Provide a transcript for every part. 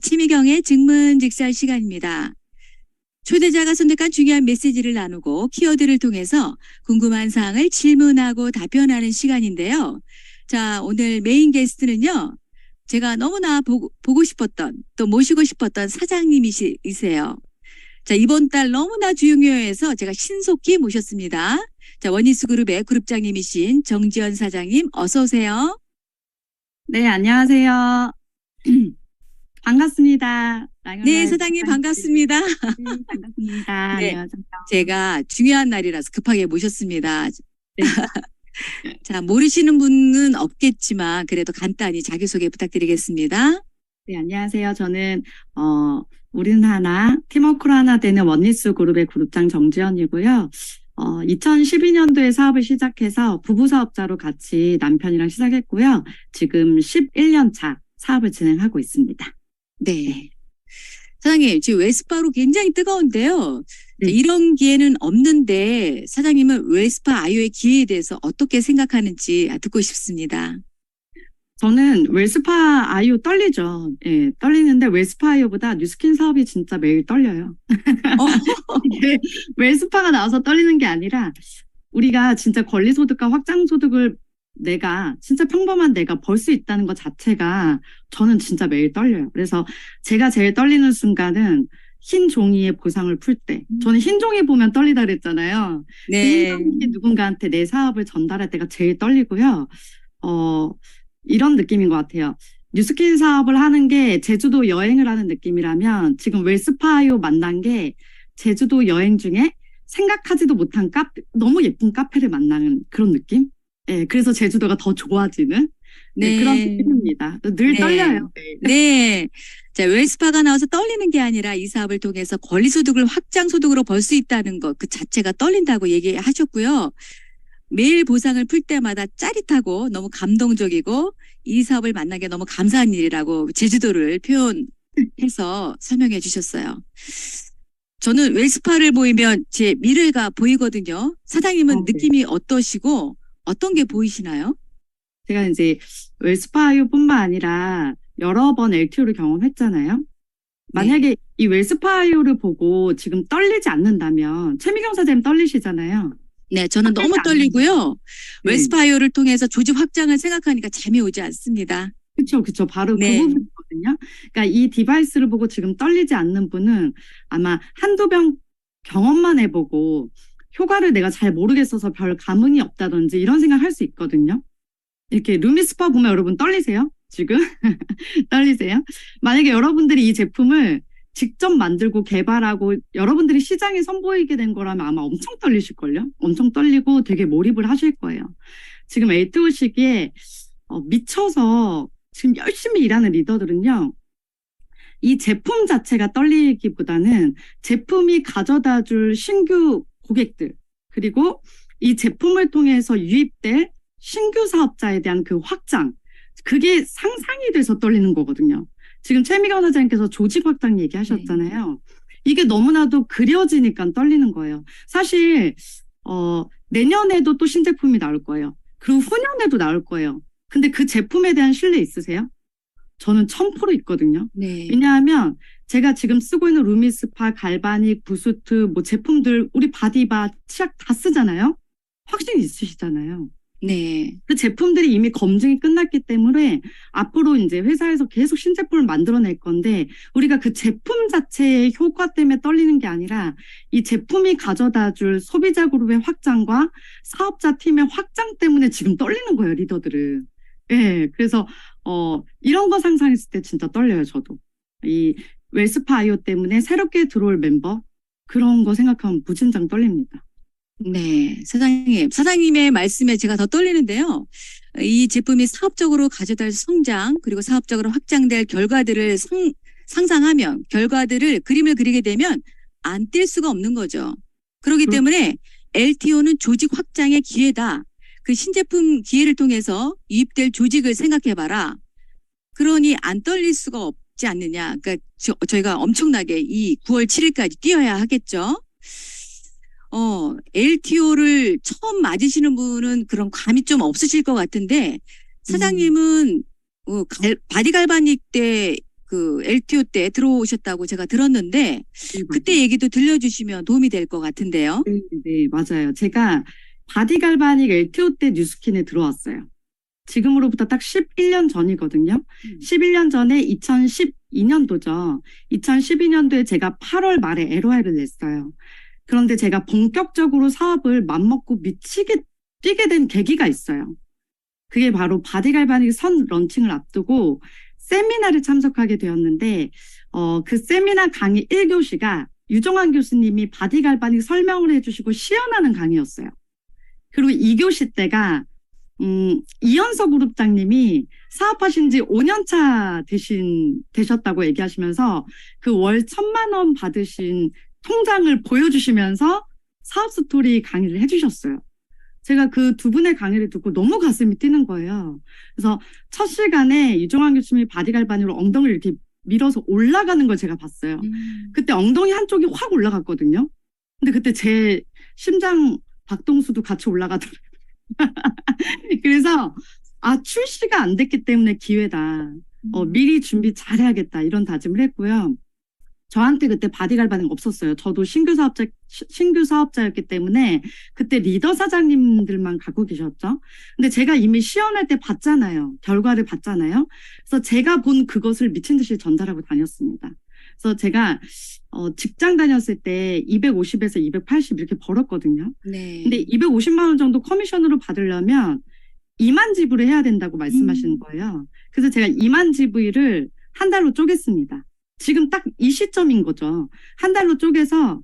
치미경의 증문즉설 시간입니다. 초대자가 선택한 중요한 메시지를 나누고 키워드를 통해서 궁금한 사항을 질문하고 답변하는 시간인데요. 자, 오늘 메인 게스트는요. 제가 너무나 보고 싶었던 또 모시고 싶었던 사장님이세요. 자, 이번 달 너무나 중요해서 제가 신속히 모셨습니다. 자, 원희수 그룹의 그룹장님이신 정지연 사장님 어서 오세요. 네, 안녕하세요. 반갑습니다. 네, 사장님 반갑습니다. 네, 반갑습니다. 네, 안녕하세요. 제가 중요한 날이라서 급하게 모셨습니다. 네. 자, 모르시는 분은 없겠지만 그래도 간단히 자기소개 부탁드리겠습니다. 네, 안녕하세요. 저는 우리는 하나, 팀워크로 하나 되는 원리스 그룹의 그룹장 정지연이고요. 2012년도에 사업을 시작해서 부부 사업자로 같이 남편이랑 시작했고요. 지금 11년 차 사업을 진행하고 있습니다. 네. 사장님, 지금 웨스파로 굉장히 뜨거운데요. 네. 이런 기회는 없는데 사장님은 웨스파 아이오의 기회에 대해서 어떻게 생각하는지 듣고 싶습니다. 저는 웰스파 아이오 떨리죠. 예, 떨리는데 웰스파 아이오보다 뉴스킨 사업이 진짜 매일 떨려요. 이게 웰스파가 나와서 떨리는 게 아니라 우리가 진짜 권리소득과 확장소득을 내가 진짜 평범한 내가 벌 수 있다는 것 자체가 저는 진짜 매일 떨려요. 그래서 제가 제일 떨리는 순간은 흰 종이에 보상을 풀 때. 저는 흰 종이 보면 떨리다 그랬잖아요. 네. 흰 종이 누군가한테 내 사업을 전달할 때가 제일 떨리고요. 이런 느낌인 것 같아요. 뉴스킨 사업을 하는 게 제주도 여행을 하는 느낌이라면 지금 웰스파이오 만난 게 제주도 여행 중에 생각하지도 못한 너무 예쁜 카페를 만나는 그런 느낌? 네, 그래서 제주도가 더 좋아지는 네. 그런 느낌입니다. 늘 네. 떨려요. 네. 자, 웰스파가 나와서 떨리는 게 아니라 이 사업을 통해서 권리소득을 확장소득으로 벌 수 있다는 것 그 자체가 떨린다고 얘기하셨고요. 매일 보상을 풀 때마다 짜릿하고 너무 감동적이고 이 사업을 만난 게 너무 감사한 일이라고 제주도를 표현해서 설명해 주셨어요. 저는 웰스파를 보이면 제 미래가 보이거든요. 사장님은 네. 느낌이 어떠시고 어떤 게 보이시나요? 제가 이제 웰스파이오뿐만 아니라 여러 번 LTO를 경험했잖아요. 만약에 이 웰스파이오를 보고 지금 떨리지 않는다면 최미경 사장님 떨리시잖아요. 네, 저는 너무 떨리고요. 네. 웰스파이오를 통해서 조직 확장을 생각하니까 잠이 오지 않습니다. 그렇죠. 바로 네. 그 부분이거든요. 그러니까 이 디바이스를 보고 지금 떨리지 않는 분은 아마 한두 번 경험만 해보고 효과를 내가 잘 모르겠어서 별 감흥이 없다든지 이런 생각할 수 있거든요. 이렇게 루미스파 보면 여러분 떨리세요? 지금? 떨리세요? 만약에 여러분들이 이 제품을 직접 만들고 개발하고 여러분들이 시장에 선보이게 된 거라면 아마 엄청 떨리실걸요? 엄청 떨리고 되게 몰입을 하실 거예요. 지금 LTO 시기에 미쳐서 지금 열심히 일하는 리더들은요. 이 제품 자체가 떨리기보다는 제품이 가져다 줄 신규 고객들 그리고 이 제품을 통해서 유입될 신규 사업자에 대한 그 확장 그게 상상이 돼서 떨리는 거거든요. 지금 최미경 사장님께서 조직 확장 얘기하셨잖아요. 이게 너무나도 그려지니까 떨리는 거예요. 사실 내년에도 또 신제품이 나올 거예요. 그리고 후년에도 나올 거예요. 근데 그 제품에 대한 신뢰 있으세요? 저는 1000% 있거든요. 네. 왜냐하면 제가 지금 쓰고 있는 루미스파, 갈바닉, 부스트 뭐 제품들 우리 바디바, 치약 다 쓰잖아요. 확신이 있으시잖아요. 네. 그 제품들이 이미 검증이 끝났기 때문에 앞으로 이제 회사에서 계속 신제품을 만들어낼 건데 우리가 그 제품 자체의 효과 때문에 떨리는 게 아니라 이 제품이 가져다 줄 소비자 그룹의 확장과 사업자 팀의 확장 때문에 지금 떨리는 거예요, 리더들은. 예, 그래서 이런 거 상상했을 때 진짜 떨려요, 저도. 이 웰스파 아이오 때문에 새롭게 들어올 멤버 그런 거 생각하면 무진장 떨립니다. 네, 사장님의 말씀에 제가 더 떨리는데요. 이 제품이 사업적으로 가져다 성장 그리고 사업적으로 확장될 결과들을 상상하면 결과들을 그림을 그리게 되면 안 뛸 수가 없는 거죠. 그렇기 때문에 LTO는 조직 확장의 기회다. 그 신제품 기회를 통해서 유입될 조직을 생각해봐라. 그러니 안 떨릴 수가 없지 않느냐. 그러니까 저희가 엄청나게 이 9월 7일까지 뛰어야 하겠죠. LTO를 처음 맞으시는 분은 그런 감이 좀 없으실 것 같은데 사장님은 바디갈바닉 때 그 LTO 때 들어오셨다고 제가 들었는데 그때 얘기도 들려주시면 도움이 될 것 같은데요. 네, 네, 맞아요. 제가 바디갈바닉 LTO 때 뉴스킨에 들어왔어요. 지금으로부터 딱 11년 전이거든요. 11년 전에 2012년도죠. 2012년도에 제가 8월 말에 LOI를 냈어요. 그런데 제가 본격적으로 사업을 맘먹고 미치게 뛰게 된 계기가 있어요. 그게 바로 바디갈바닉 선 런칭을 앞두고 세미나를 참석하게 되었는데 그 세미나 강의 1교시가 유정환 교수님이 바디갈바닉 설명을 해주시고 시연하는 강의였어요. 그리고 2교시 때가 이현석 그룹장님이 사업하신 지 5년 차 되셨다고 얘기하시면서 그 월 1,000만 원 받으신 통장을 보여주시면서 사업 스토리 강의를 해주셨어요. 제가 그 두 분의 강의를 듣고 너무 가슴이 뛰는 거예요. 그래서 첫 시간에 유정환 교수님이 바디갈바닉으로 엉덩이를 이렇게 밀어서 올라가는 걸 제가 봤어요. 그때 엉덩이 한쪽이 확 올라갔거든요. 근데 그때 제 심장 박동수도 같이 올라가더라고요. 그래서 출시가 안 됐기 때문에 기회다. 미리 준비 잘해야겠다 이런 다짐을 했고요. 저한테 그때 바디갈바닉 없었어요. 저도 신규 사업자였기 때문에 그때 리더 사장님들만 갖고 계셨죠. 근데 제가 이미 시연할 때 봤잖아요. 결과를 봤잖아요. 그래서 제가 본 그것을 미친 듯이 전달하고 다녔습니다. 그래서 제가 직장 다녔을 때 250에서 280 이렇게 벌었거든요. 네. 근데 250만 원 정도 커미션으로 받으려면 2만 지불을 해야 된다고 말씀하시는 거예요. 그래서 제가 2만 지불을 한 달로 쪼갰습니다. 지금 딱 이 시점인 거죠. 한 달로 쪼개서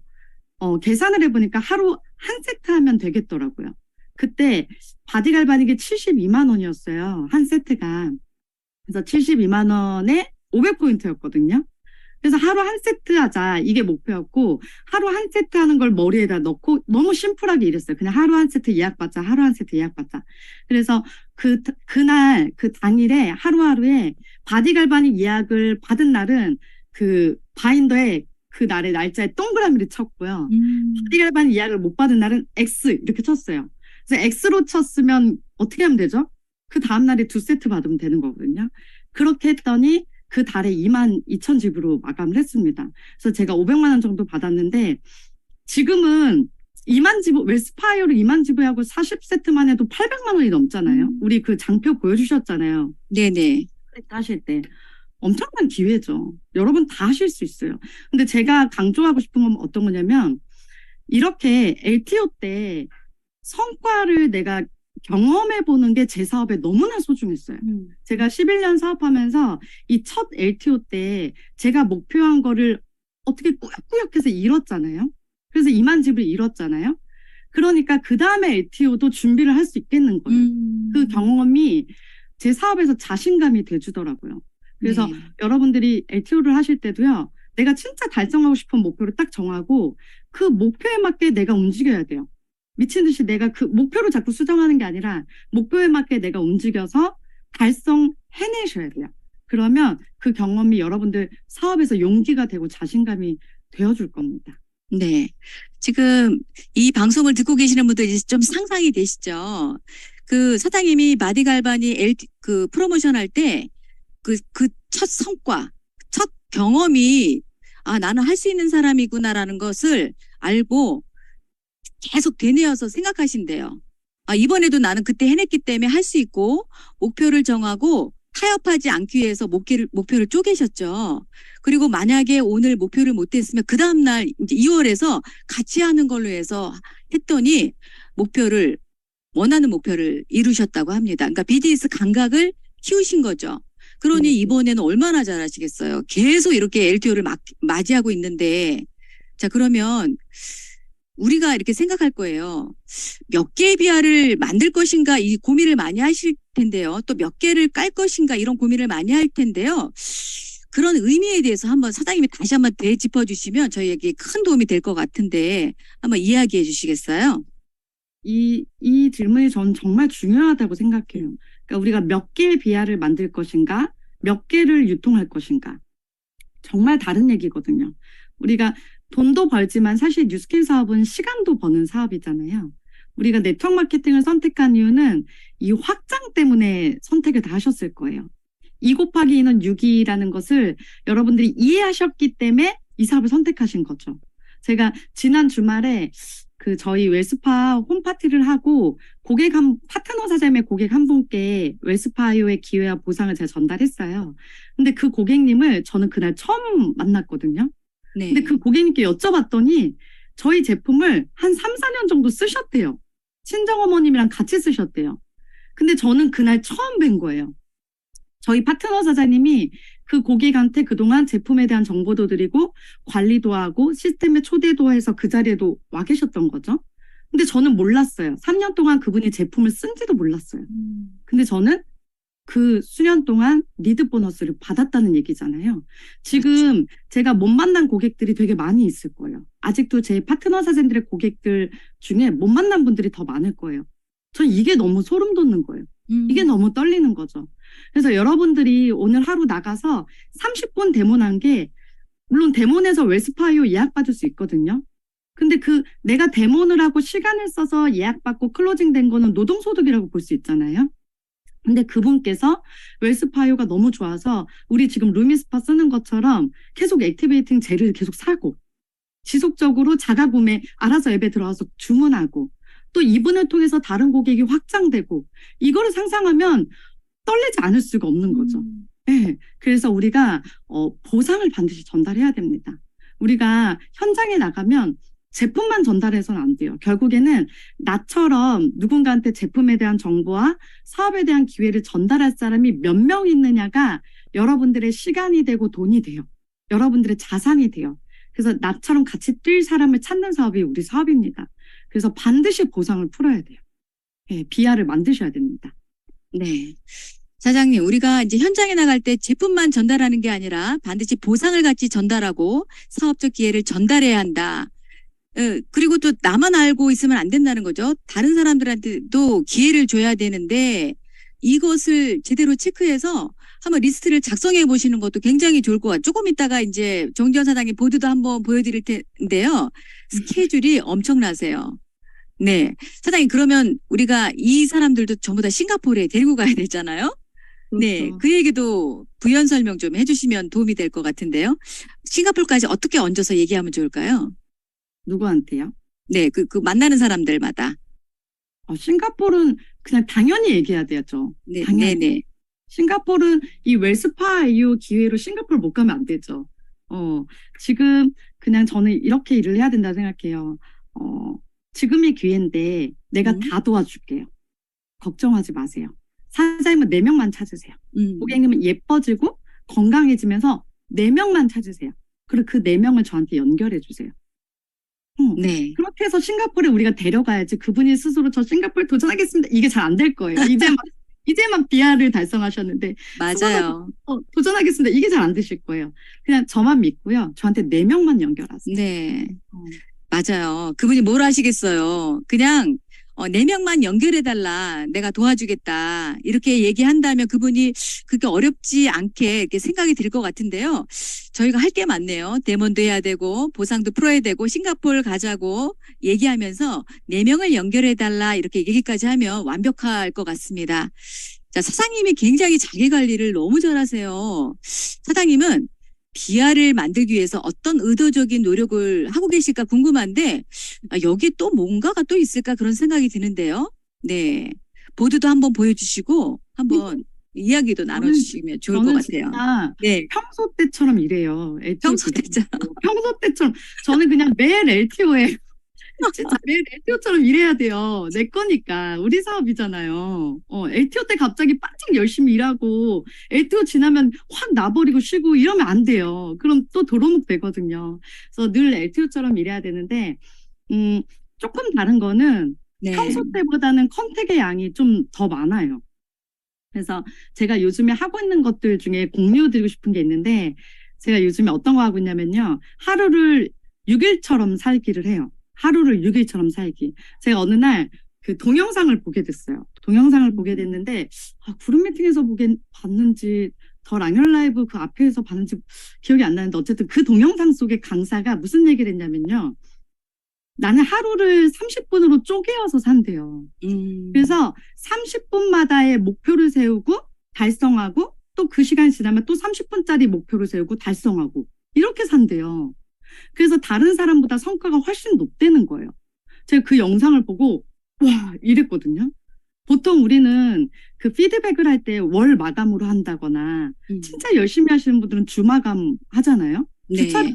계산을 해보니까 하루 한 세트 하면 되겠더라고요. 그때 바디갈바닉이 72만 원이었어요. 한 세트가. 그래서 72만 원에 500포인트였거든요. 그래서 하루 한 세트 하자 이게 목표였고 하루 한 세트 하는 걸 머리에다 넣고 너무 심플하게 이랬어요. 그냥 하루 한 세트 예약받자 하루 한 세트 예약받자. 그래서 그날 그 당일에 하루하루에 바디갈바닉 예약을 받은 날은 그 바인더에 그 날의 날짜에 동그라미를 쳤고요. 바디갈바닉 예약을 못 받은 날은 X 이렇게 쳤어요. 그래서 X로 쳤으면 어떻게 하면 되죠? 그 다음날에 2세트 받으면 되는 거거든요. 그렇게 했더니 그 달에 2만 2천 지불로 마감을 했습니다. 그래서 제가 500만 원 정도 받았는데 지금은 2만 지불, 웰스파이어로 2만 지불하고 40세트만 해도 800만 원이 넘잖아요. 우리 그 장표 보여주셨잖아요. 네네. 하실 때. 엄청난 기회죠. 여러분 다 하실 수 있어요. 근데 제가 강조하고 싶은 건 어떤 거냐면 이렇게 LTO 때 성과를 내가 경험해 보는 게 제 사업에 너무나 소중했어요. 제가 11년 사업하면서 이 첫 LTO 때 제가 목표한 거를 어떻게 꾸역꾸역해서 이뤘잖아요. 그래서 2만 집을 이뤘잖아요. 그러니까 그 다음에 LTO도 준비를 할 수 있겠는 거예요. 그 경험이 제 사업에서 자신감이 돼주더라고요. 그래서 네. 여러분들이 LTO를 하실 때도요. 내가 진짜 달성하고 싶은 목표를 딱 정하고 그 목표에 맞게 내가 움직여야 돼요. 미친 듯이 내가 그 목표를 자꾸 수정하는 게 아니라 목표에 맞게 내가 움직여서 달성해내셔야 돼요. 그러면 그 경험이 여러분들 사업에서 용기가 되고 자신감이 되어줄 겁니다. 네. 지금 이 방송을 듣고 계시는 분들 이제 좀 상상이 되시죠? 그 사장님이 바디갈바닉 그 프로모션 할 때 그 첫 성과, 첫 경험이 나는 할 수 있는 사람이구나라는 것을 알고 계속 되뇌어서 생각하신대요. 이번에도 나는 그때 해냈기 때문에 할 수 있고 목표를 정하고 타협하지 않기 위해서 목표를 쪼개셨죠. 그리고 만약에 오늘 목표를 못했으면 그 다음날 이제 2월에서 같이 하는 걸로 해서 했더니 원하는 목표를 이루셨다고 합니다. 그러니까 BDS 감각을 키우신 거죠. 그러니 이번에는 얼마나 잘하시겠어요. 계속 이렇게 LTO를 맞이하고 있는데 자 그러면 우리가 이렇게 생각할 거예요. 몇 개의 비아를 만들 것인가 이 고민을 많이 하실 텐데요. 또 몇 개를 깔 것인가 이런 고민을 많이 할 텐데요. 그런 의미에 대해서 한번 사장님이 다시 한번 되짚어 주시면 저희에게 큰 도움이 될 것 같은데 한번 이야기해 주시겠어요? 이 질문이 저는 정말 중요하다고 생각해요. 그러니까 우리가 몇 개의 비아를 만들 것인가, 몇 개를 유통할 것인가. 정말 다른 얘기거든요. 우리가 돈도 벌지만 사실 뉴스킨 사업은 시간도 버는 사업이잖아요. 우리가 네트워크 마케팅을 선택한 이유는 이 확장 때문에 선택을 다 하셨을 거예요. 2 곱하기 2는 6이라는 것을 여러분들이 이해하셨기 때문에 이 사업을 선택하신 거죠. 제가 지난 주말에 그 저희 웰스파 홈파티를 하고 파트너 사장님의 고객 한 분께 웰스파이오의 기회와 보상을 제가 전달했어요. 근데 그 고객님을 저는 그날 처음 만났거든요. 네. 근데 그 고객님께 여쭤봤더니 저희 제품을 한 3, 4년 정도 쓰셨대요. 친정어머님이랑 같이 쓰셨대요. 근데 저는 그날 처음 뵌 거예요. 저희 파트너 사장님이 그 고객한테 그동안 제품에 대한 정보도 드리고 관리도 하고 시스템에 초대도 해서 그 자리에도 와 계셨던 거죠. 근데 저는 몰랐어요. 3년 동안 그분이 제품을 쓴지도 몰랐어요. 근데 저는 그 수년 동안 리드 보너스를 받았다는 얘기잖아요. 지금 제가 못 만난 고객들이 되게 많이 있을 거예요. 아직도 제 파트너 사장님들의 고객들 중에 못 만난 분들이 더 많을 거예요. 전 이게 너무 소름 돋는 거예요. 이게 너무 떨리는 거죠. 그래서 여러분들이 오늘 하루 나가서 30분 데모난 게 물론 데모에서 웰스파이오 예약받을 수 있거든요. 근데 내가 데모를 하고 시간을 써서 예약받고 클로징 된 거는 노동소득이라고 볼 수 있잖아요. 근데 그분께서 웰스파이오가 너무 좋아서 우리 지금 루미스파 쓰는 것처럼 계속 액티베이팅 젤을 계속 사고 지속적으로 자가구매 알아서 앱에 들어와서 주문하고 또 이분을 통해서 다른 고객이 확장되고 이거를 상상하면 떨리지 않을 수가 없는 거죠. 네, 그래서 우리가 보상을 반드시 전달해야 됩니다. 우리가 현장에 나가면 제품만 전달해서는 안 돼요. 결국에는 나처럼 누군가한테 제품에 대한 정보와 사업에 대한 기회를 전달할 사람이 몇 명 있느냐가 여러분들의 시간이 되고 돈이 돼요. 여러분들의 자산이 돼요. 그래서 나처럼 같이 뛸 사람을 찾는 사업이 우리 사업입니다. 그래서 반드시 보상을 풀어야 돼요. 네, BR을 만드셔야 됩니다. 네. 사장님, 우리가 이제 현장에 나갈 때 제품만 전달하는 게 아니라 반드시 보상을 같이 전달하고 사업적 기회를 전달해야 한다. 그리고 또 나만 알고 있으면 안 된다는 거죠. 다른 사람들한테도 기회를 줘야 되는데 이것을 제대로 체크해서 한번 리스트를 작성해 보시는 것도 굉장히 좋을 것 같아요. 조금 있다가 이제 정지현 사장님 보드도 한번 보여드릴 텐데요. 스케줄이 엄청나세요. 네. 사장님, 그러면 우리가 이 사람들도 전부 다 싱가포르에 데리고 가야 되잖아요. 네. 그렇죠. 그 얘기도 부연 설명 좀 해주시면 도움이 될 것 같은데요. 싱가포르까지 어떻게 얹어서 얘기하면 좋을까요? 누구한테요? 네. 그 만나는 사람들마다. 싱가포르는 그냥 당연히 얘기해야 되죠. 네. 당연히. 네네. 싱가포르는 이 웰스파이오 기회로 싱가포르 못 가면 안 되죠. 지금 그냥 저는 이렇게 일을 해야 된다 생각해요. 지금이 기회인데 내가 다 도와줄게요. 걱정하지 마세요. 사장님은 4명만 찾으세요. 고객님은 예뻐지고 건강해지면서 4명만 찾으세요. 그리고 그 4명을 저한테 연결해 주세요. 네. 그렇게 해서 싱가포르에 우리가 데려가야지 그분이 스스로 저 싱가포르 도전하겠습니다. 이게 잘 안 될 거예요. 이제만 BR을 달성하셨는데 맞아요. 도전하겠습니다. 이게 잘 안 되실 거예요. 그냥 저만 믿고요. 저한테 4명만 연결하세요. 네. 맞아요. 그분이 뭘 하시겠어요. 그냥 4명만 연결해달라. 내가 도와주겠다. 이렇게 얘기한다면 그분이 그렇게 어렵지 않게 이렇게 생각이 들 것 같은데요. 저희가 할 게 많네요. 데몬도 해야 되고 보상도 풀어야 되고 싱가포르 가자고 얘기하면서 4명을 연결해달라. 이렇게 얘기까지 하면 완벽할 것 같습니다. 자, 사장님이 굉장히 자기 관리를 너무 잘하세요. 사장님은 BR을 만들기 위해서 어떤 의도적인 노력을 하고 계실까 궁금한데 여기 또 뭔가가 또 있을까 그런 생각이 드는데요. 네, 보드도 한번 보여주시고 한번 이야기도 나눠주시면 좋을 것 같아요. 네, 평소 때처럼 이래요. 평소 때처럼. 평소 때처럼 저는 그냥 매일 LTO에 진짜 매일 LTO처럼 일해야 돼요. 내 거니까. 우리 사업이잖아요. LTO 때 갑자기 빠짝 열심히 일하고 LTO 지나면 확 나버리고 쉬고 이러면 안 돼요. 그럼 또 도루묵 되거든요. 그래서 늘 LTO처럼 일해야 되는데 조금 다른 거는 네. 평소 때보다는 컨택의 양이 좀 더 많아요. 그래서 제가 요즘에 하고 있는 것들 중에 공유드리고 싶은 게 있는데 제가 요즘에 어떤 거 하고 있냐면요. 하루를 6일처럼 살기를 해요. 하루를 6일처럼 살기. 제가 어느 날 그 동영상을 보게 됐어요. 동영상을 보게 됐는데 그룹 미팅에서 봤는지 더 랑열 라이브 그 앞에서 봤는지 기억이 안 나는데 어쨌든 그 동영상 속의 강사가 무슨 얘기를 했냐면요. 나는 하루를 30분으로 쪼개어서 산대요. 그래서 30분마다의 목표를 세우고 달성하고 또 그 시간이 지나면 또 30분짜리 목표를 세우고 달성하고 이렇게 산대요. 그래서 다른 사람보다 성과가 훨씬 높다는 거예요. 제가 그 영상을 보고 와 이랬거든요. 보통 우리는 그 피드백을 할 때 월 마감으로 한다거나 진짜 열심히 하시는 분들은 주 마감 하잖아요. 주차 네.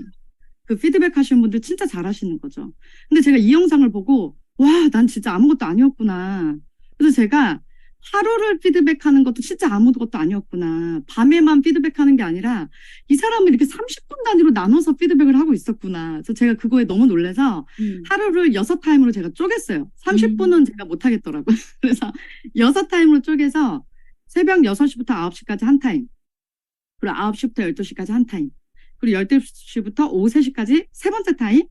그 피드백 하시는 분들 진짜 잘하시는 거죠. 근데 제가 이 영상을 보고 와, 난 진짜 아무것도 아니었구나. 그래서 제가 하루를 피드백하는 것도 진짜 아무것도 아니었구나. 밤에만 피드백하는 게 아니라 이 사람은 이렇게 30분 단위로 나눠서 피드백을 하고 있었구나. 그래서 제가 그거에 너무 놀라서 하루를 6타임으로 제가 쪼갰어요. 30분은 제가 못 하겠더라고요. 그래서 6타임으로 쪼개서 새벽 6시부터 9시까지 한 타임. 그리고 9시부터 12시까지 한 타임. 그리고 12시부터 오후 3시까지 세 번째 타임.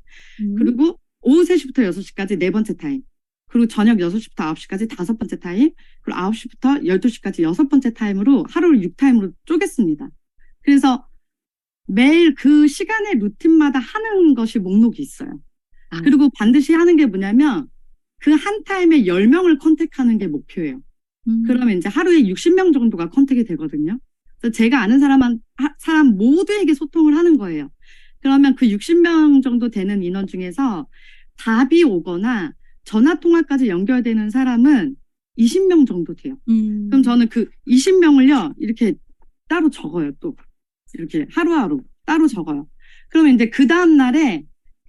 그리고 오후 3시부터 6시까지 네 번째 타임. 그리고 저녁 6시부터 9시까지 다섯 번째 타임. 그리고 9시부터 12시까지 여섯 번째 타임으로 하루를 6타임으로 쪼갰습니다. 그래서 매일 그 시간의 루틴마다 하는 것이 목록이 있어요. 그리고 반드시 하는 게 뭐냐면 그 한 타임에 10명을 컨택하는 게 목표예요. 그러면 이제 하루에 60명 정도가 컨택이 되거든요. 그래서 제가 아는 사람 모두에게 소통을 하는 거예요. 그러면 그 60명 정도 되는 인원 중에서 답이 오거나 전화 통화까지 연결되는 사람은 20명 정도 돼요. 그럼 저는 그 20명을요, 이렇게 따로 적어요, 또. 이렇게 하루하루 따로 적어요. 그러면 이제 그 다음날에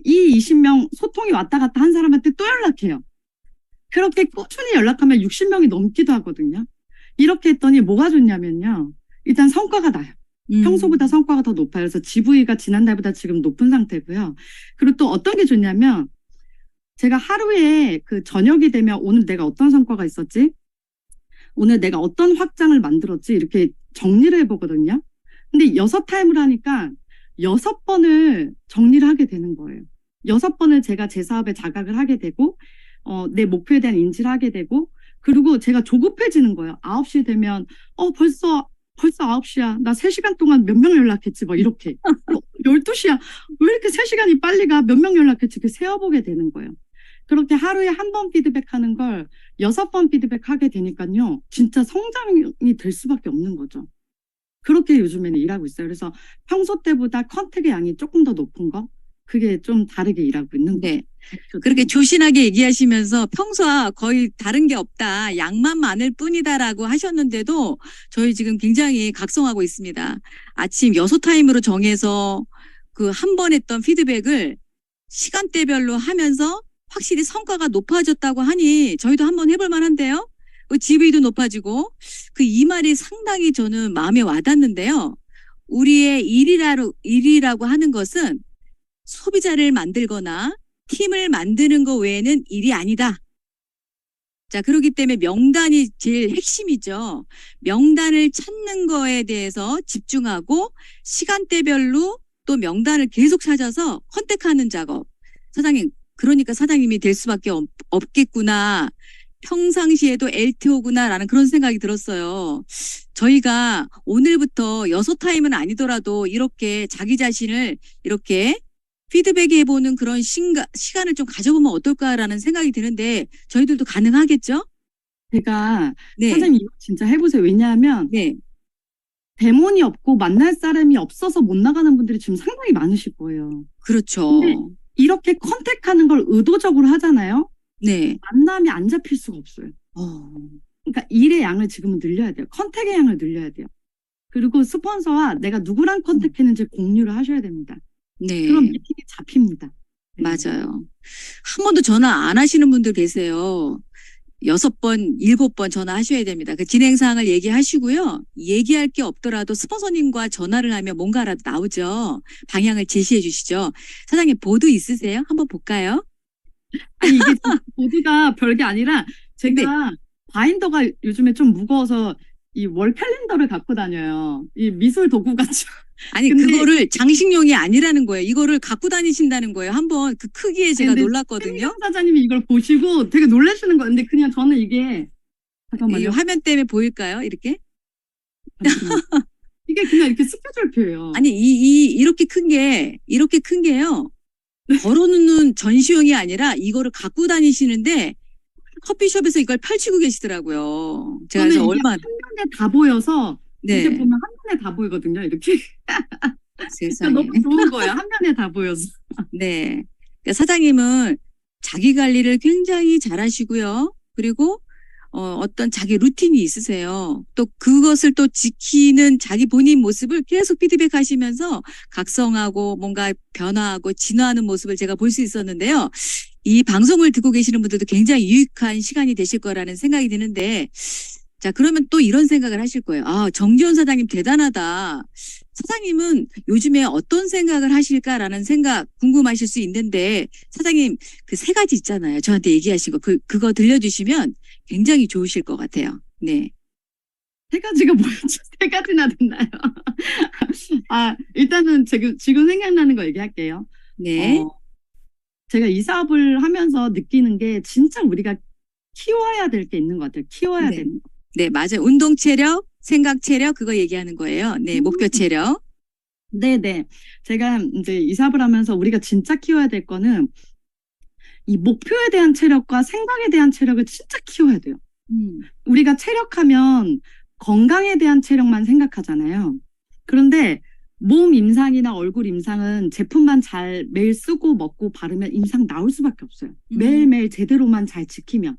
이 20명 소통이 왔다 갔다 한 사람한테 또 연락해요. 그렇게 꾸준히 연락하면 60명이 넘기도 하거든요. 이렇게 했더니 뭐가 좋냐면요. 일단 성과가 나요. 평소보다 성과가 더 높아요. 그래서 GV가 지난달보다 지금 높은 상태고요. 그리고 또 어떤 게 좋냐면 제가 하루에 그 저녁이 되면 오늘 내가 어떤 성과가 있었지? 오늘 내가 어떤 확장을 만들었지? 이렇게 정리를 해보거든요. 근데 6타임을 하니까 6번을 정리를 하게 되는 거예요. 6번을 제가 제 사업에 자각을 하게 되고 내 목표에 대한 인지를 하게 되고 그리고 제가 조급해지는 거예요. 9시 되면 벌써 9시야. 나 3시간 동안 몇 명 연락했지? 막 이렇게. 12시야. 왜 이렇게 3시간이 빨리 가? 몇 명 연락했지? 이렇게 세어보게 되는 거예요. 그렇게 하루에 한 번 피드백하는 걸 6번 피드백하게 되니까요. 진짜 성장이 될 수밖에 없는 거죠. 그렇게 요즘에는 일하고 있어요. 그래서 평소 때보다 컨택의 양이 조금 더 높은 거? 그게 좀 다르게 일하고 있는 거예요. 네. 그렇게 조신하게 얘기하시면서 평소와 거의 다른 게 없다. 양만 많을 뿐이다라고 하셨는데도 저희 지금 굉장히 각성하고 있습니다. 아침 6타임으로 정해서 그 한 번 했던 피드백을 시간대별로 하면서 확실히 성과가 높아졌다고 하니 저희도 한번 해볼 만한데요. GV도 높아지고 이 말이 상당히 저는 마음에 와닿는데요. 우리의 일이라고 하는 것은 소비자를 만들거나 팀을 만드는 것 외에는 일이 아니다. 자, 그렇기 때문에 명단이 제일 핵심이죠. 명단을 찾는 거에 대해서 집중하고 시간대별로 또 명단을 계속 찾아서 컨택하는 작업. 사장님, 그러니까 사장님이 될 수밖에 없겠구나. 평상시에도 LTO구나라는 그런 생각이 들었어요. 저희가 오늘부터 6타임은 아니더라도 이렇게 자기 자신을 이렇게 피드백해보는 그런 시간을 좀 가져보면 어떨까라는 생각이 드는데 저희들도 가능하겠죠? 제가 네. 사장님 이거 진짜 해보세요. 왜냐하면 네. 대본이 없고 만날 사람이 없어서 못 나가는 분들이 지금 상당히 많으실 거예요. 그렇죠. 근데 이렇게 컨택하는 걸 의도적으로 하잖아요. 네. 만남이 안 잡힐 수가 없어요. 그러니까 일의 양을 지금은 늘려야 돼요. 컨택의 양을 늘려야 돼요. 그리고 스폰서와 내가 누구랑 컨택했는지 공유를 하셔야 됩니다. 네. 그럼 미팅이 잡힙니다. 네. 맞아요. 한 번도 전화 안 하시는 분들 계세요. 6번, 7번 전화하셔야 됩니다. 그 진행사항을 얘기하시고요. 얘기할 게 없더라도 스폰서님과 전화를 하면 뭔가라도 나오죠. 방향을 제시해 주시죠. 사장님 보드 있으세요? 한번 볼까요? 아니 이게 보드가 별게 아니라 제가 바인더가 요즘에 좀 무거워서 이 월 캘린더를 갖고 다녀요. 이 미술 도구 같죠. 아니 근데 그거를 장식용이 아니라는 거예요. 이거를 갖고 다니신다는 거예요. 한번 그 크기에 제가 놀랐거든요. 최민경 사장님이 이걸 보시고 되게 놀라시는 거예요. 근데 그냥 저는 이게 이 잠깐만요. 화면 때문에 보일까요? 이렇게? 이게 그냥 이렇게 스케줄표예요. 아니 이렇게 큰 게요. 걸어놓는 전시용이 아니라 이거를 갖고 다니시는데 커피숍에서 이걸 펼치고 계시더라고요. 제가 저는 그래서 이게 얼마 한 면에 다 보여서 네. 이렇게 보면 한 면에 다 보이거든요. 이렇게. 세상에. 너무 좋은 거예요. 한 면에 다 보여서. 네. 그러니까 사장님은 자기 관리를 굉장히 잘하시고요. 그리고 어떤 자기 루틴이 있으세요. 또 그것을 또 지키는 자기 본인 모습을 계속 피드백하시면서 각성하고 뭔가 변화하고 진화하는 모습을 제가 볼 수 있었는데요. 이 방송을 듣고 계시는 분들도 굉장히 유익한 시간이 되실 거라는 생각이 드는데, 자, 그러면 또 이런 생각을 하실 거예요. 아, 정지원 사장님 대단하다. 사장님은 요즘에 어떤 생각을 하실까라는 생각 궁금하실 수 있는데, 사장님 그 세 가지 있잖아요. 저한테 얘기하신 거. 그거 들려주시면 굉장히 좋으실 것 같아요. 네. 세 가지가 뭐였지? 세 가지나 됐나요? 일단은 지금 생각나는 거 얘기할게요. 네. 제가 이 사업을 하면서 느끼는 게 진짜 우리가 키워야 될 게 있는 것 같아요. 키워야 네. 되는 거. 네, 맞아요. 운동 체력, 생각 체력, 그거 얘기하는 거예요. 네, 목표 체력. 네네. 제가 이제 이 사업을 하면서 우리가 진짜 키워야 될 거는 이 목표에 대한 체력과 생각에 대한 체력을 진짜 키워야 돼요. 우리가 체력하면 건강에 대한 체력만 생각하잖아요. 그런데 몸 임상이나 얼굴 임상은 제품만 잘 매일 쓰고 먹고 바르면 임상 나올 수밖에 없어요. 매일매일 제대로만 잘 지키면.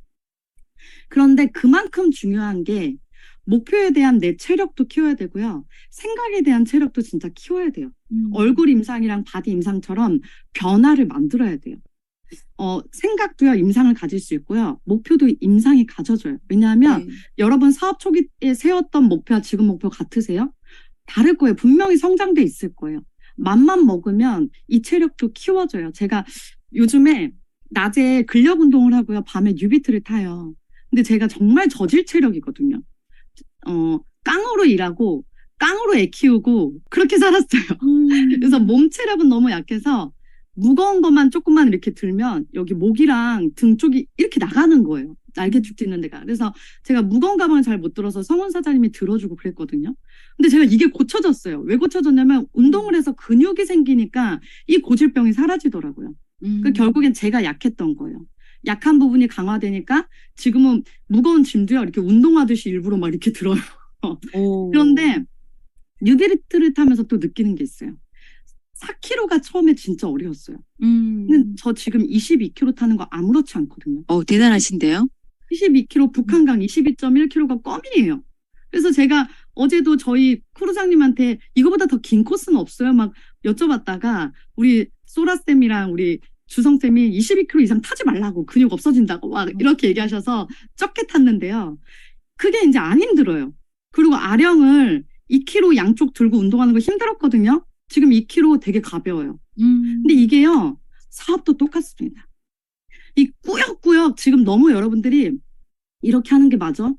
그런데 그만큼 중요한 게 목표에 대한 내 체력도 키워야 되고요. 생각에 대한 체력도 진짜 키워야 돼요. 얼굴 임상이랑 바디 임상처럼 변화를 만들어야 돼요. 생각도요, 임상을 가질 수 있고요. 목표도 임상이 가져져요. 왜냐하면 네. 여러분 사업 초기에 세웠던 목표와 지금 목표 같으세요? 다를 거예요. 분명히 성장돼 있을 거예요. 맘만 먹으면 이 체력도 키워져요. 제가 요즘에 낮에 근력 운동을 하고요. 밤에 뉴비트를 타요. 근데 제가 정말 저질 체력이거든요. 깡으로 일하고 깡으로 애 키우고 그렇게 살았어요. 그래서 몸 체력은 너무 약해서 무거운 것만 조금만 이렇게 들면 여기 목이랑 등 쪽이 이렇게 나가는 거예요. 날개축 찢는 데가. 그래서 제가 무거운 가방을 잘 못 들어서 성원 사장님이 들어주고 그랬거든요. 근데 제가 이게 고쳐졌어요. 왜 고쳐졌냐면 운동을 해서 근육이 생기니까 이 고질병이 사라지더라고요. 결국엔 제가 약했던 거예요. 약한 부분이 강화되니까 지금은 무거운 짐도요. 이렇게 운동하듯이 일부러 막 이렇게 들어요. 그런데 뉴비트를 타면서 또 느끼는 게 있어요. 4kg가 처음에 진짜 어려웠어요. 근데 저 지금 22kg 타는 거 아무렇지 않거든요. 대단하신데요? 22kg 북한강 22.1kg가 껌이에요. 그래서 제가 어제도 저희 크루장님한테 이거보다 더 긴 코스는 없어요? 막 여쭤봤다가 우리 소라쌤이랑 우리 주성쌤이 22kg 이상 타지 말라고 근육 없어진다고 막 이렇게 얘기하셔서 적게 탔는데요. 그게 이제 안 힘들어요. 그리고 아령을 2kg 양쪽 들고 운동하는 거 힘들었거든요. 지금 2kg 되게 가벼워요. 근데 이게요, 사업도 똑같습니다. 이 꾸역꾸역 지금 너무 여러분들이 이렇게 하는 게 맞아?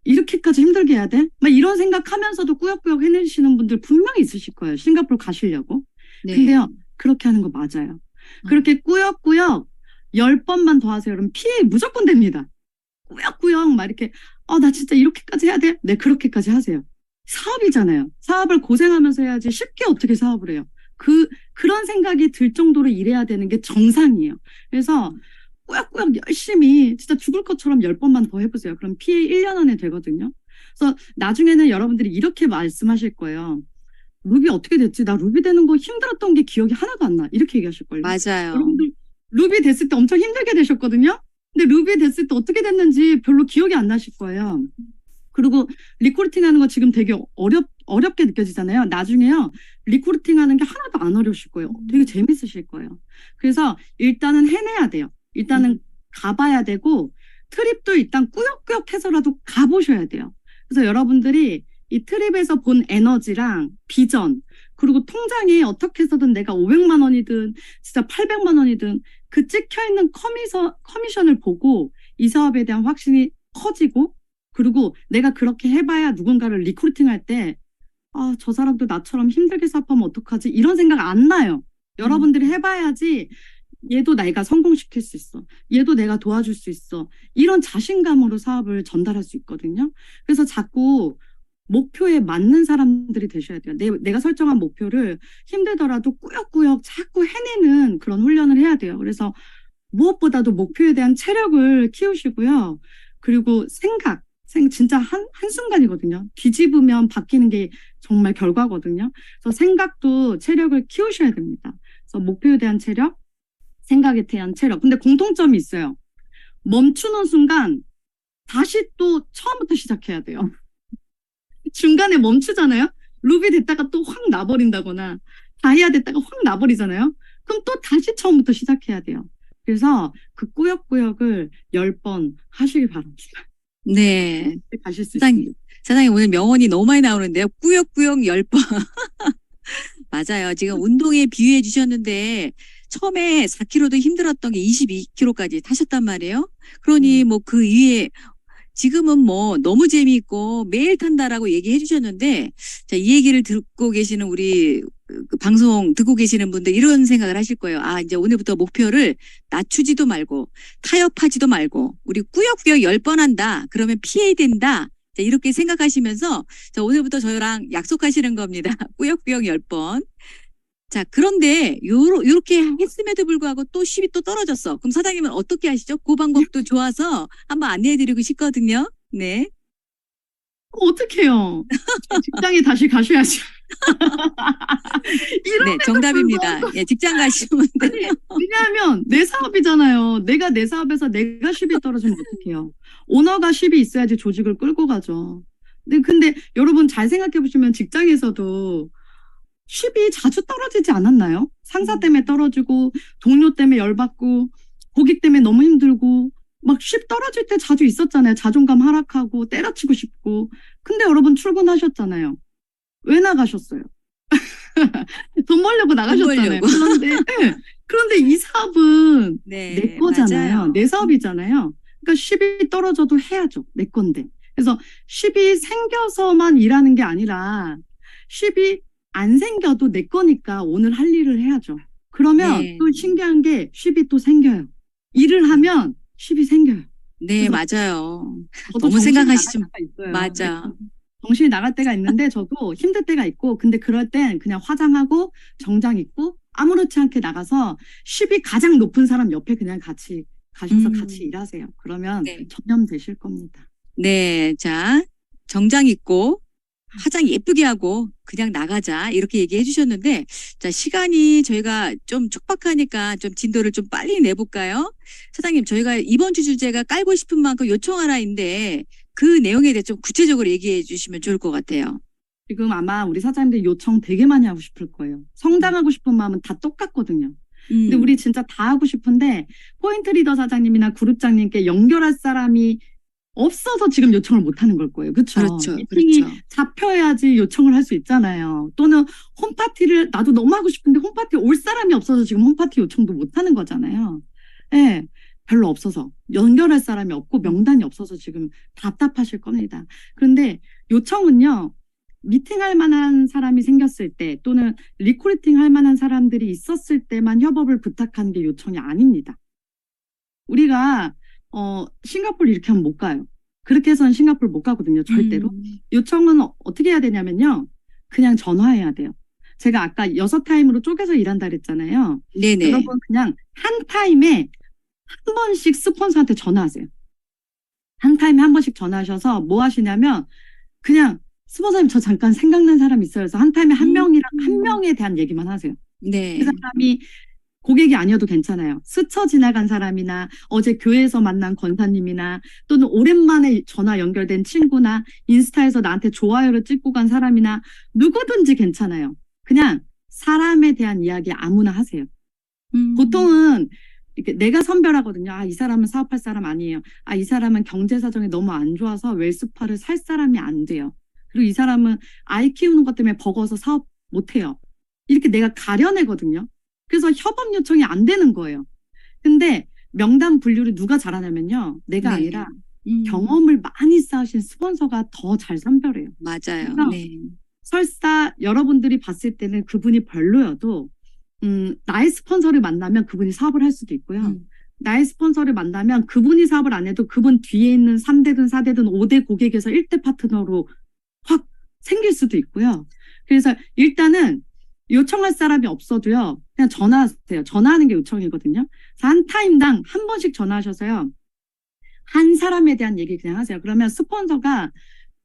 이렇게까지 힘들게 해야 돼? 막 이런 생각하면서도 꾸역꾸역 해내시는 분들 분명히 있으실 거예요. 싱가포르 가시려고. 네. 근데요, 그렇게 하는 거 맞아요. 그렇게 꾸역꾸역 10번만 더 하세요. 그럼 피해 무조건 됩니다. 꾸역꾸역 막 이렇게 나 진짜 이렇게까지 해야 돼? 네, 그렇게까지 하세요. 사업이잖아요. 사업을 고생하면서 해야지 쉽게 어떻게 사업을 해요. 그런 생각이 들 정도로 일해야 되는 게 정상이에요. 그래서 꾸역꾸역 열심히 진짜 죽을 것처럼 10번만 더 해보세요. 그럼 PA 1년 안에 되거든요. 그래서 나중에는 여러분들이 이렇게 말씀하실 거예요. 루비 어떻게 됐지? 나 루비 되는 거 힘들었던 게 기억이 하나도 안 나. 이렇게 얘기하실 거예요. 맞아요. 여러분들 루비 됐을 때 엄청 힘들게 되셨거든요. 근데 루비 됐을 때 어떻게 됐는지 별로 기억이 안 나실 거예요. 그리고 리크루팅 하는 거 지금 되게 어렵게 느껴지잖아요. 나중에요. 리크루팅 하는 게 하나도 안 어려우실 거예요. 되게 재밌으실 거예요. 그래서 일단은 해내야 돼요. 일단은 가봐야 되고 트립도 일단 꾸역꾸역 해서라도 가보셔야 돼요. 그래서 여러분들이 이 트립에서 본 에너지랑 비전 그리고 통장에 어떻게 해서든 내가 500만 원이든 진짜 800만 원이든 그 찍혀있는 커미션을 보고 이 사업에 대한 확신이 커지고 그리고 내가 그렇게 해봐야 누군가를 리크루팅할 때 저 사람도 나처럼 힘들게 사업하면 어떡하지? 이런 생각 안 나요. 여러분들이 해봐야지 얘도 내가 성공시킬 수 있어. 얘도 내가 도와줄 수 있어. 이런 자신감으로 사업을 전달할 수 있거든요. 그래서 자꾸 목표에 맞는 사람들이 되셔야 돼요. 내가 설정한 목표를 힘들더라도 꾸역꾸역 자꾸 해내는 그런 훈련을 해야 돼요. 그래서 무엇보다도 목표에 대한 체력을 키우시고요. 그리고 진짜 한순간이거든요. 뒤집으면 바뀌는 게 정말 결과거든요. 그래서 생각도 체력을 키우셔야 됩니다. 그래서 목표에 대한 체력, 생각에 대한 체력. 근데 공통점이 있어요. 멈추는 순간 다시 또 처음부터 시작해야 돼요. 중간에 멈추잖아요. 루비 됐다가 또 확 나버린다거나 다이아 됐다가 확 나버리잖아요. 그럼 또 다시 처음부터 시작해야 돼요. 그래서 그 꾸역꾸역을 10번 하시길 바랍니다. 네. 가실 수 사장님, 있습니다. 사장님 오늘 명언이 너무 많이 나오는데요. 꾸역꾸역 10번. 맞아요. 지금 운동에 비유해 주셨는데 처음에 4kg도 힘들었던 게 22kg까지 타셨단 말이에요. 그러니 뭐 그 위에 지금은 뭐 너무 재미있고 매일 탄다라고 얘기해 주셨는데 자, 이 얘기를 듣고 계시는 우리 그 방송 듣고 계시는 분들 이런 생각을 하실 거예요. 아, 이제 오늘부터 목표를 낮추지도 말고 타협하지도 말고 우리 꾸역꾸역 10번 한다. 그러면 PA 된다. 자, 이렇게 생각하시면서 자, 오늘부터 저랑 약속하시는 겁니다. 꾸역꾸역 10번. 자, 그런데 요렇게 했음에도 불구하고 또 10이 또 떨어졌어. 그럼 사장님은 어떻게 하시죠? 그 방법도 좋아서 한번 안내해드리고 싶거든요. 네. 어떡해요. 직장에 다시 가셔야죠. 네, 정답입니다. 예, 직장 가시면 돼. 아니, 왜냐하면 내 사업이잖아요. 내가 내 사업에서 내가 10이 떨어지면 어떡해요. 오너가 10이 있어야지 조직을 끌고 가죠. 근데 여러분 잘 생각해 보시면 직장에서도 10이 자주 떨어지지 않았나요? 상사 때문에 떨어지고 동료 때문에 열받고 고객 때문에 너무 힘들고 막 10 떨어질 때 자주 있었잖아요. 자존감 하락하고 때려치고 싶고. 근데 여러분 출근하셨잖아요. 왜 나가셨어요? 돈 벌려고 나가셨잖아요. 벌려고. 그런데 이 사업은 네, 내 거잖아요. 맞아요. 내 사업이잖아요. 그러니까 10이 떨어져도 해야죠. 내 건데. 그래서 10이 생겨서만 일하는 게 아니라 10이 안 생겨도 내 거니까 오늘 할 일을 해야죠. 그러면 네. 또 신기한 게 10이 또 생겨요. 일을 하면 10이 생겨요. 네, 그래서 맞아요. 저도 너무 정신이 생각하시지 나갈 때가 있어요. 맞아. 정신이 나갈 때가 있는데 저도 힘들 때가 있고 근데 그럴 땐 그냥 화장하고 정장 입고 아무렇지 않게 나가서 10이 가장 높은 사람 옆에 그냥 같이 가셔서 같이 일하세요. 그러면 네. 전념되실 겁니다. 네, 자, 정장 입고 화장 예쁘게 하고 그냥 나가자 이렇게 얘기해 주셨는데 자, 시간이 저희가 좀 촉박하니까 좀 진도를 좀 빨리 내볼까요? 사장님, 저희가 이번 주 주제가 깔고 싶은 만큼 요청하라인데 그 내용에 대해 좀 구체적으로 얘기해 주시면 좋을 것 같아요. 지금 아마 우리 사장님들 요청 되게 많이 하고 싶을 거예요. 성장하고 싶은 마음은 다 똑같거든요. 근데 우리 진짜 다 하고 싶은데 포인트 리더 사장님이나 그룹장님께 연결할 사람이 없어서 지금 요청을 못 하는 걸 거예요. 그렇죠? 그렇죠. 미팅이 그렇죠. 잡혀야지 요청을 할 수 있잖아요. 또는 홈파티를 나도 너무 하고 싶은데 홈파티 올 사람이 없어서 지금 홈파티 요청도 못 하는 거잖아요. 예. 별로 없어서 연결할 사람이 없고 명단이 없어서 지금 답답하실 겁니다. 그런데 요청은요. 미팅할 만한 사람이 생겼을 때 또는 리크루팅 할 만한 사람들이 있었을 때만 협업을 부탁하는 게 요청이 아닙니다. 우리가 싱가포르 이렇게 하면 못 가요. 그렇게 해서는 싱가포르 못 가거든요. 절대로. 요청은 어떻게 해야 되냐면요. 그냥 전화해야 돼요. 제가 아까 6타임으로 쪼개서 일한다 그랬잖아요. 네네. 여러분 그냥 한 타임에 한 번씩 스폰서한테 전화하세요. 한 타임에 한 번씩 전화하셔서 뭐 하시냐면 그냥 스폰서님 저 잠깐 생각난 사람 있어요. 그래서 한 타임에 한 명이랑 한 명에 대한 얘기만 하세요. 네. 그 사람이 고객이 아니어도 괜찮아요. 스쳐 지나간 사람이나 어제 교회에서 만난 권사님이나 또는 오랜만에 전화 연결된 친구나 인스타에서 나한테 좋아요를 찍고 간 사람이나 누구든지 괜찮아요. 그냥 사람에 대한 이야기 아무나 하세요. 보통은 이렇게 내가 선별하거든요. 아, 이 사람은 사업할 사람 아니에요. 아, 이 사람은 경제 사정이 너무 안 좋아서 웰스파를 살 사람이 안 돼요. 그리고 이 사람은 아이 키우는 것 때문에 버거워서 사업 못 해요. 이렇게 내가 가려내거든요. 그래서 협업 요청이 안 되는 거예요. 근데 명단 분류를 누가 잘하냐면요. 내가 네. 아니라 경험을 많이 쌓으신 스폰서가 더 잘 선별해요. 맞아요. 그래서 네. 설사 여러분들이 봤을 때는 그분이 별로여도 나의 스폰서를 만나면 그분이 사업을 할 수도 있고요. 나의 스폰서를 만나면 그분이 사업을 안 해도 그분 뒤에 있는 3대든 4대든 5대 고객에서 1대 파트너로 확 생길 수도 있고요. 그래서 일단은 요청할 사람이 없어도요. 그냥 전화하세요. 전화하는 게 요청이거든요. 그래서 한 타임당 한 번씩 전화하셔서요. 한 사람에 대한 얘기 그냥 하세요. 그러면 스폰서가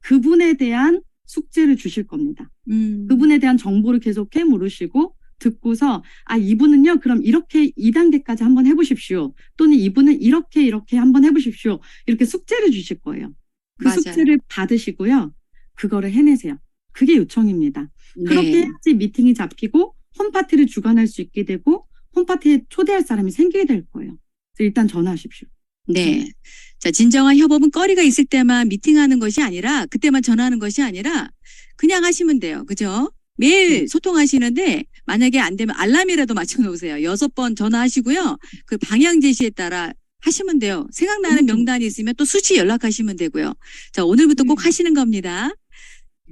그분에 대한 숙제를 주실 겁니다. 음. 그분에 대한 정보를 계속 캐물으시고 듣고서 이분은요 그럼 이렇게 2단계까지 한번 해보십시오. 또는 이분은 이렇게 한번 해보십시오. 이렇게 숙제를 주실 거예요. 그 맞아요. 숙제를 받으시고요. 그거를 해내세요. 그게 요청입니다. 그렇게 네. 해야지 미팅이 잡히고 홈파티를 주관할 수 있게 되고 홈파티에 초대할 사람이 생기게 될 거예요. 그래서 일단 전화하십시오. 네. 자, 진정한 협업은 거리가 있을 때만 미팅하는 것이 아니라 그때만 전화하는 것이 아니라 그냥 하시면 돼요. 그죠? 매일 소통하시는데 만약에 안 되면 알람이라도 맞춰 놓으세요. 6번 전화하시고요. 그 방향 제시에 따라 하시면 돼요. 생각나는 명단이 있으면 또 수시 연락하시면 되고요. 자, 오늘부터 꼭 하시는 겁니다.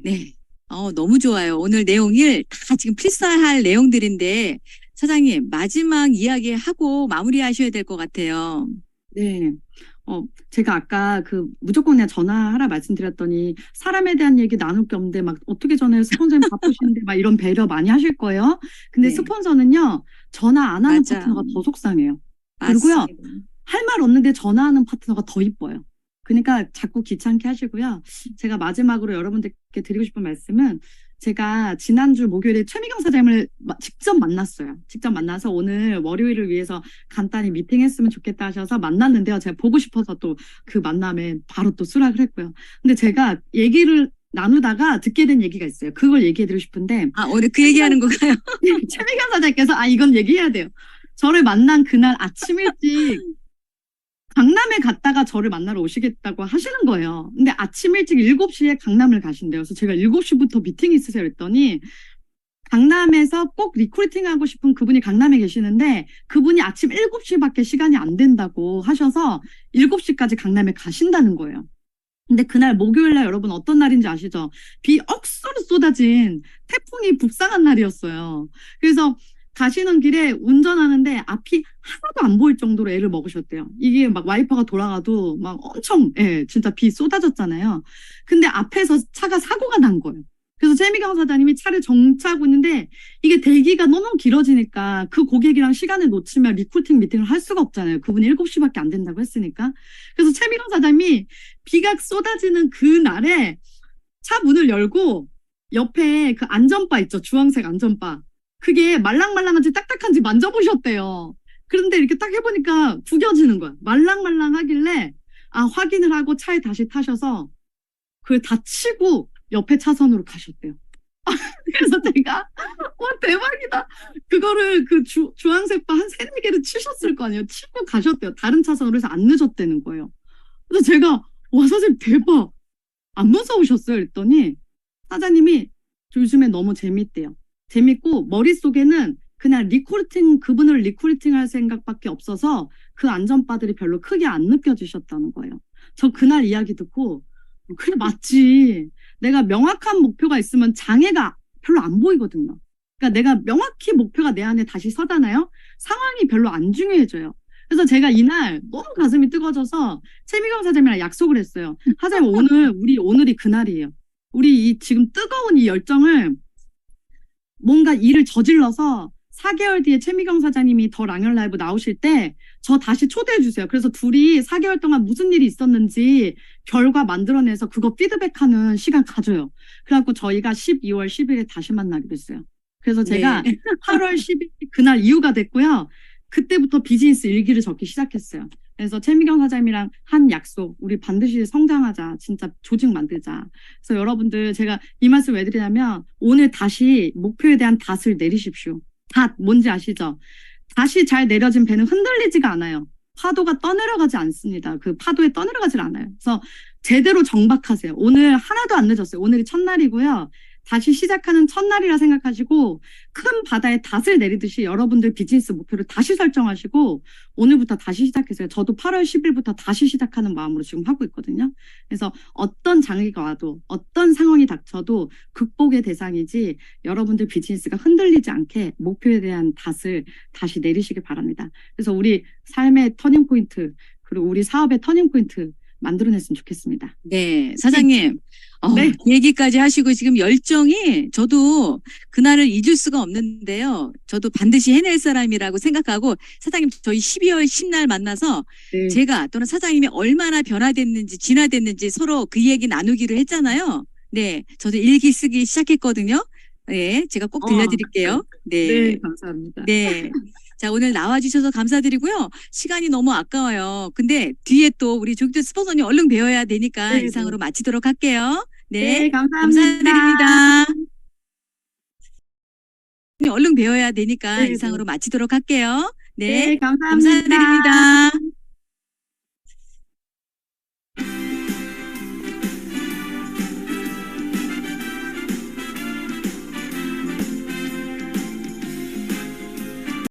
네. 너무 좋아요. 오늘 내용을 다 지금 필사할 내용들인데 사장님 마지막 이야기 하고 마무리하셔야 될 것 같아요. 네. 제가 아까 무조건 그냥 전화하라 말씀드렸더니 사람에 대한 얘기 나눌 게 없는데 막 어떻게 전화해요? 스폰서님 바쁘신데 막 이런 배려 많이 하실 거예요. 근데 네. 스폰서는요, 전화 안 하는 맞아요. 파트너가 더 속상해요. 그리고요, 맞습니다. 할 말 없는데 전화하는 파트너가 더 이뻐요. 그러니까 자꾸 귀찮게 하시고요. 제가 마지막으로 여러분들께 드리고 싶은 말씀은 제가 지난주 목요일에 최미경 사장님을 직접 만났어요. 직접 만나서 오늘 월요일을 위해서 간단히 미팅했으면 좋겠다 하셔서 만났는데요. 제가 보고 싶어서 또 그 만남에 바로 또 수락을 했고요. 근데 제가 얘기를 나누다가 듣게 된 얘기가 있어요. 그걸 얘기해드리고 싶은데 오늘 그 얘기하는 건가요? 최미경 사장님께서 이건 얘기해야 돼요. 저를 만난 그날 아침 일찍 강남에 갔다가 저를 만나러 오시겠다고 하시는 거예요. 근데 아침 일찍 7시에 강남을 가신대요. 그래서 제가 7시부터 미팅이 있으세요 그랬더니 강남에서 꼭 리크루팅 하고 싶은 그분이 강남에 계시는데 그분이 아침 7시밖에 시간이 안 된다고 하셔서 7시까지 강남에 가신다는 거예요. 근데 그날 목요일 날 여러분 어떤 날인지 아시죠? 비 억수로 쏟아진 태풍이 북상한 날이었어요. 그래서 가시는 길에 운전하는데 앞이 하나도 안 보일 정도로 애를 먹으셨대요. 이게 막 와이퍼가 돌아가도 막 엄청, 진짜 비 쏟아졌잖아요. 근데 앞에서 차가 사고가 난 거예요. 그래서 최미경 사장님이 차를 정차하고 있는데 이게 대기가 너무 길어지니까 그 고객이랑 시간을 놓치면 리크루팅 미팅을 할 수가 없잖아요. 그분이 7시밖에 안 된다고 했으니까. 그래서 최미경 사장님이 비가 쏟아지는 그 날에 차 문을 열고 옆에 그 안전바 있죠. 주황색 안전바. 그게 말랑말랑한지 딱딱한지 만져보셨대요. 그런데 이렇게 딱 해보니까 구겨지는 거야. 말랑말랑하길래 확인을 하고 차에 다시 타셔서 그걸 다 치고 옆에 차선으로 가셨대요. 그래서 제가 대박이다. 그거를 그 주황색 바 한 3-4개를 치셨을 거 아니에요. 치고 가셨대요. 다른 차선으로 해서 안 늦었다는 거예요. 그래서 제가 선생님 대박. 안 무서우셨어요? 그랬더니 사장님이 요즘에 너무 재밌대요. 재밌고 머릿속에는 그냥 그분을 리크루팅할 생각밖에 없어서 그 안전바들이 별로 크게 안 느껴지셨다는 거예요. 저 그날 이야기 듣고 그래 맞지. 내가 명확한 목표가 있으면 장애가 별로 안 보이거든요. 그러니까 내가 명확히 목표가 내 안에 다시 서잖아요. 상황이 별로 안 중요해져요. 그래서 제가 이날 너무 가슴이 뜨거워져서 최미경 사장님이랑 약속을 했어요. 사장님 오늘이 그날이에요. 우리 지금 뜨거운 이 열정을 뭔가 일을 저질러서 4개월 뒤에 최미경 사장님이 더 랑열 라이브 나오실 때 저 다시 초대해 주세요. 그래서 둘이 4개월 동안 무슨 일이 있었는지 결과 만들어내서 그거 피드백하는 시간 가져요. 그래갖고 저희가 12월 10일에 다시 만나기로 했어요. 그래서 제가 8월 10일 그날 이후가 됐고요. 그때부터 비즈니스 일기를 적기 시작했어요. 그래서 최미경 사장님이랑 한 약속, 우리 반드시 성장하자, 진짜 조직 만들자. 그래서 여러분들 제가 이 말씀 왜 드리냐면 오늘 다시 목표에 대한 닷을 내리십시오. 닷 뭔지 아시죠? 다시 잘 내려진 배는 흔들리지가 않아요. 파도가 떠내려가지 않습니다. 그 파도에 떠내려가질 않아요. 그래서 제대로 정박하세요. 오늘 하나도 안 늦었어요. 오늘이 첫날이고요. 다시 시작하는 첫날이라 생각하시고 큰 바다에 닷을 내리듯이 여러분들 비즈니스 목표를 다시 설정하시고 오늘부터 다시 시작했어요. 저도 8월 10일부터 다시 시작하는 마음으로 지금 하고 있거든요. 그래서 어떤 장애가 와도 어떤 상황이 닥쳐도 극복의 대상이지 여러분들 비즈니스가 흔들리지 않게 목표에 대한 닷을 다시 내리시길 바랍니다. 그래서 우리 삶의 터닝포인트 그리고 우리 사업의 터닝포인트 만들어냈으면 좋겠습니다. 네, 사장님. 네. 얘기까지 하시고 지금 열정이 저도 그날을 잊을 수가 없는데요. 저도 반드시 해낼 사람이라고 생각하고 사장님 저희 12월 10날 만나서 제가 또는 사장님이 얼마나 변화됐는지 진화됐는지 서로 그 얘기 나누기로 했잖아요. 네, 저도 일기 쓰기 시작했거든요. 네, 제가 꼭 들려드릴게요. 네, 네, 감사합니다. 네. 자, 오늘 나와주셔서 감사드리고요. 시간이 너무 아까워요. 근데 뒤에 또 우리 조기태 스폰서님 얼른 배워야 되니까 네, 이상으로 마치도록 할게요. 네, 네, 감사합니다. 감사드립니다. 얼른 배워야 되니까 네, 이상으로 마치도록 할게요. 네, 네, 감사합니다. 감사드립니다.